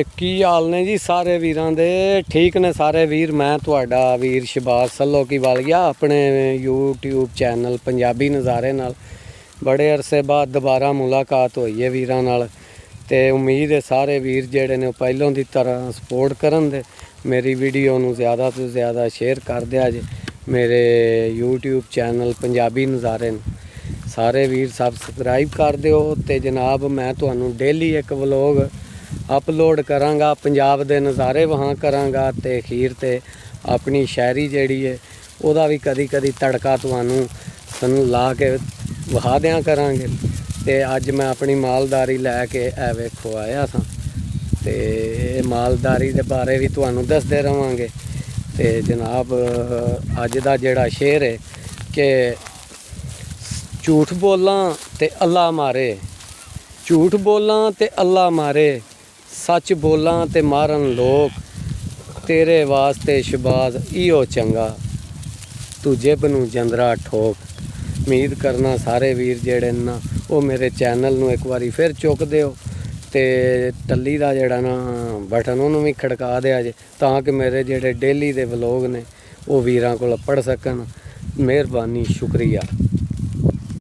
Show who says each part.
Speaker 1: ਕੀ ਹਾਲ ਨੇ ਜੀ ਸਾਰੇ ਵੀਰਾਂ ਦੇ? ਠੀਕ ਨੇ ਸਾਰੇ ਵੀਰ। ਮੈਂ ਤੁਹਾਡਾ ਵੀਰ ਸ਼ਬਾਜ਼ ਸੱਲੋਕੀ ਵਾਲੀਆ ਆਪਣੇ YouTube ਚੈਨਲ ਪੰਜਾਬੀ ਨਜ਼ਾਰੇ ਨਾਲ ਬੜੇ ਅਰਸੇ ਬਾਅਦ ਦੁਬਾਰਾ ਮੁਲਾਕਾਤ ਹੋਈ ਹੈ ਵੀਰਾਂ ਨਾਲ। ਤੇ ਉਮੀਦ ਹੈ ਸਾਰੇ ਵੀਰ ਜਿਹੜੇ ਨੇ ਉਹ ਪਹਿਲਾਂ ਦੀ ਤਰ੍ਹਾਂ ਸਪੋਰਟ ਕਰਨ ਦੇ ਮੇਰੀ ਵੀਡੀਓ ਨੂੰ ਜ਼ਿਆਦਾ ਤੋਂ ਜ਼ਿਆਦਾ ਸ਼ੇਅਰ ਕਰ ਦਿਆ ਜੇ। ਮੇਰੇ YouTube ਚੈਨਲ ਪੰਜਾਬੀ ਨਜ਼ਾਰੇ ਨੂੰ ਸਾਰੇ ਵੀਰ ਸਬਸਕ੍ਰਾਈਬ ਕਰ ਦਿਓ। ਤੇ ਜਨਾਬ ਮੈਂ ਤੁਹਾਨੂੰ ਡੇਲੀ ਇੱਕ ਵਲੋਗ अपलोड करांगा, पंजाब दे नज़ारे वहाँ करांगा ते अखीर ते अपनी शायरी जिहड़ी है उहदा भी कदी कदी तड़का तुहानू ला के विखा दिया करांगे। ते अज मैं अपनी मालदारी लैके वेखो आया सां ते मालदारी दे बारे भी तुहानू दसदे रहांगे। ते जनाब अज दा जिहड़ा शेर है कि झूठ बोलां ते अल्लाह मारे, झूठ बोलां ते अल्लाह मारे, सच बोलां ते मारन लोग, तेरे वास्ते शबाज इहो चंगा, तू जिब नूं जंदरा ठोक। उम्मीद करना सारे वीर जेहड़े ना वो मेरे चैनल नूं एक बारी फिर चुक दिओ ते टल्ली दा जेहड़ा ना बटन उहनूं भी खड़का दिया जे तां कि मेरे जेहड़े डेली दे व्लॉग ने वो वीरां कोल पढ़ सकन। मेहरबानी, शुक्रिया।